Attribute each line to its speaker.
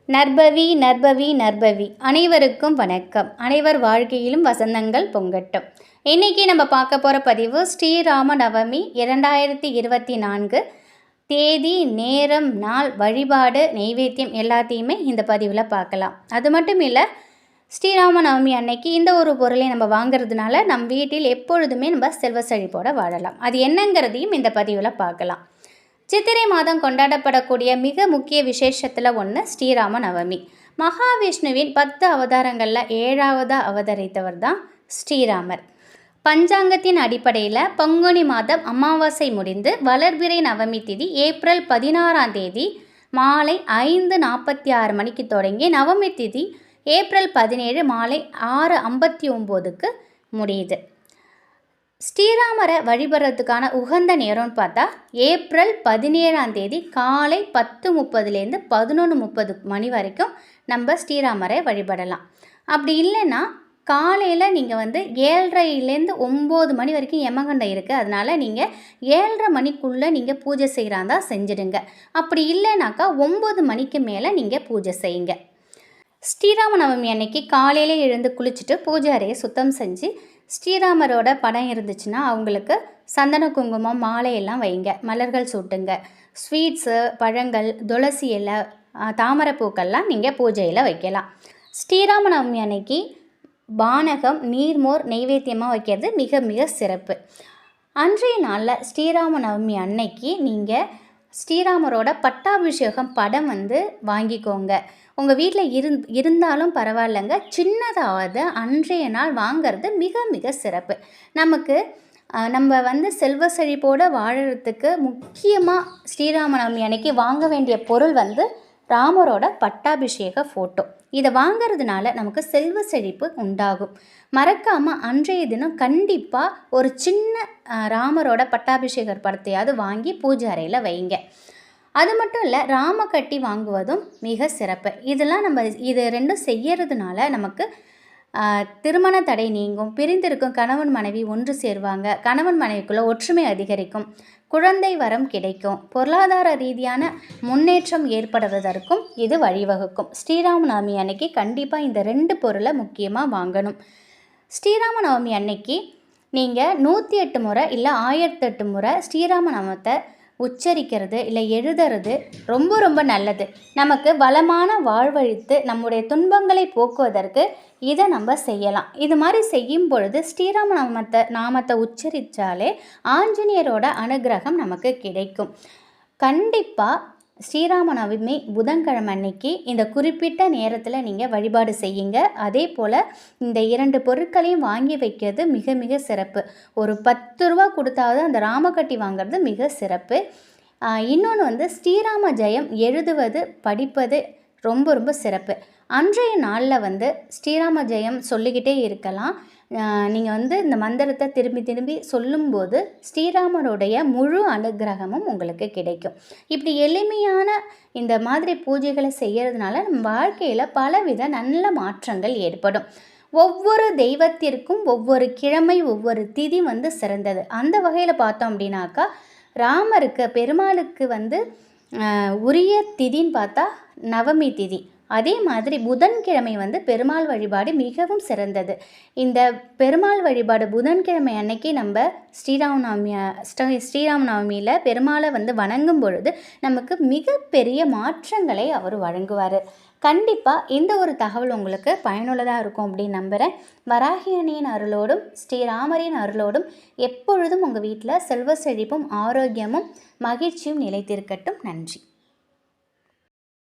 Speaker 1: நற்பவி நற்பவி நற்பவி அனைவருக்கும் வணக்கம். அனைவர் வாழ்க்கையிலும் வசந்தங்கள் பொங்கட்டும். இன்றைக்கி நம்ம பார்க்க போகிற பதிவு ஸ்ரீராம நவமி 2024 தேதி, நேரம், நாள், வழிபாடு, நெய்வேத்தியம் எல்லாத்தையுமே இந்த பதிவில் பார்க்கலாம். அது மட்டும் இல்லை, ஸ்ரீராம நவமி அன்னைக்கு இந்த ஒரு பொருளை நம்ம வாங்கிறதுனால நம் வீட்டில் எப்பொழுதுமே நம்ம செல்வ செழிப்போடு வாழலாம். அது என்னங்கிறதையும் இந்த பதிவில் பார்க்கலாம். சித்திரை மாதம் கொண்டாடப்படக்கூடிய மிக முக்கிய விசேஷத்தில் ஒன்று ஸ்ரீராம நவமி. மகாவிஷ்ணுவின் 10 அவதாரங்களில் 7வது அவதரித்தவர் தான் ஸ்ரீராமர். பஞ்சாங்கத்தின் அடிப்படையில் பங்குனி மாதம் அமாவாசை முடிந்து வளர்பிறை நவமி திதி ஏப்ரல் 16ஆம் தேதி மாலை 5:46 மணிக்கு தொடங்கி நவமி திதி ஏப்ரல் 17 மாலை 6:59க்கு முடியுது. ஸ்ரீராமரை வழிபடுறதுக்கான உகந்த நேரம்னு பார்த்தா ஏப்ரல் 17ஆம் தேதி காலை 10:30லேருந்து 11:30 மணி வரைக்கும் நம்ம ஸ்ரீராமரை வழிபடலாம். அப்படி இல்லைன்னா காலையில் நீங்கள் 7:30லேருந்து 9 மணி வரைக்கும் யமகண்டம் இருக்குது. அதனால் நீங்கள் 7:30 மணிக்குள்ளே நீங்கள் பூஜை செய்கிறாந்தா செஞ்சிடுங்க. அப்படி இல்லைனாக்கா 9 மணிக்கு மேலே நீங்கள் பூஜை செய்யுங்க. ஸ்ரீராம நவமி அன்னைக்கு காலையிலே எழுந்து குளிச்சுட்டு பூஜை அறையை சுத்தம் செஞ்சு ஸ்ரீராமரோட படம் இருந்துச்சுன்னா அவங்களுக்கு சந்தன குங்குமம் மாலையெல்லாம் வைங்க, மலர்கள் சூட்டுங்க, ஸ்வீட்ஸு, பழங்கள், துளசி இலை, தாமரைப்பூக்கள்லாம் நீங்கள் பூஜையில் வைக்கலாம். ஸ்ரீராம நவமி அன்னைக்கு பானகம், நீர்மோர் நெய்வேத்தியமாக வைக்கிறது மிக மிக சிறப்பு. அன்றைய நாளில் ஸ்ரீராம நவமி அன்னைக்கு நீங்கள் ஸ்ரீராமரோட பட்டாபிஷேகம் படம் வாங்கிக்கோங்க. உங்கள் வீட்டில் இருந்தாலும் பரவாயில்லைங்க, சின்னதாவது அன்றைய நாள் வாங்கிறது மிக மிக சிறப்பு. நம்ம செல்வ செழிப்போடு வாழறதுக்கு முக்கியமாக ஸ்ரீராம நவமி அன்னைக்கு வாங்க வேண்டிய பொருள் ராமரோட பட்டாபிஷேக ஃபோட்டோ. இதை வாங்கிறதுனால நமக்கு செல்வ செழிப்பு உண்டாகும். மறக்காமல் அன்றைய தினம் கண்டிப்பாக ஒரு சின்ன ராமரோட பட்டாபிஷேகர் படத்தையாவது வாங்கி பூஜை அறையில் வைங்க. அது மட்டும் இல்லை, ராமக்கட்டி வாங்குவதும் மிக சிறப்பு. இது ரெண்டும் செய்யறதுனால நமக்கு திருமண தடை நீங்கும், பிரிந்திருக்கும் கணவன் மனைவி ஒன்று சேருவாங்க, கணவன் மனைவிக்குள்ளே ஒற்றுமை அதிகரிக்கும், குழந்தை வரம் கிடைக்கும், பொருளாதார ரீதியான முன்னேற்றம் ஏற்படுவதற்கும் இது வழிவகுக்கும். ஸ்ரீராம நவமி அன்னைக்கு கண்டிப்பாக இந்த 2 பொருளை முக்கியமாக வாங்கணும். ஸ்ரீராம நவமி அன்னைக்கு நீங்கள் 108 முறை இல்லை 1008 முறை ஸ்ரீராம நாமத்தை உச்சரிக்கிறது இல்லை எழுதுறது ரொம்ப ரொம்ப நல்லது. நமக்கு வளமான வாழ்வழித்து நம்முடைய துன்பங்களை போக்குவதற்கு இதை நம்ம செய்யலாம். இது மாதிரி செய்யும் பொழுது ஸ்ரீராம நாமத்தை உச்சரித்தாலே ஆஞ்சநேயரோட அனுகிரகம் நமக்கு கிடைக்கும். கண்டிப்பாக ஸ்ரீராம நவமி புதன்கிழமை அன்னைக்கு இந்த குறிப்பிட்ட நேரத்தில் நீங்கள் வழிபாடு செய்யுங்க. அதே போல் இந்த 2 பொருட்களையும் வாங்கி வைக்கிறது மிக மிக சிறப்பு. ஒரு 10 ரூபா கொடுத்தாவது அந்த ராமக்கட்டி வாங்கிறது மிக சிறப்பு. இன்னொன்று ஸ்ரீராம ஜெயம் எழுதுவது படிப்பது ரொம்ப ரொம்ப சிறப்பு. அன்றைய நாளில் ஸ்ரீராம ஜெயம் சொல்லிக்கிட்டே இருக்கலாம். நீங்கள் இந்த மந்திரத்தை திரும்பி திரும்பி சொல்லும்போது ஸ்ரீராமருடைய முழு அனுகிரகமும் உங்களுக்கு கிடைக்கும். இப்படி எளிமையான இந்த மாதிரி பூஜைகளை செய்கிறதுனால நம்ம வாழ்க்கையில் பலவித நல்ல மாற்றங்கள் ஏற்படும். ஒவ்வொரு தெய்வத்திற்கும் ஒவ்வொரு கிழமை ஒவ்வொரு திதி சிறந்தது. அந்த வகையில் பார்த்தோம் அப்படின்னாக்கா ராமருக்கு பெருமாளுக்கு உரிய திதின்னு பார்த்தா நவமி திதி. அதே மாதிரி புதன்கிழமை பெருமாள் வழிபாடு மிகவும் சிறந்தது. இந்த பெருமாள் வழிபாடு புதன்கிழமை அன்னைக்கு நம்ம ஸ்ரீராம நவமியில் பெருமாளை வணங்கும் பொழுது நமக்கு மிகப்பெரிய மாற்றங்களை அவர் வழங்குவார். கண்டிப்பாக இந்த ஒரு தகவல் உங்களுக்கு பயனுள்ளதாக இருக்கும் அப்படின்னு நம்புகிறேன். வராகி அன்னையின் அருளோடும் ஸ்ரீராமரின் அருளோடும் எப்பொழுதும் உங்கள் வீட்டில் செல்வ செழிப்பும் ஆரோக்கியமும் மகிழ்ச்சியும் நிலைத்திருக்கட்டும். நன்றி.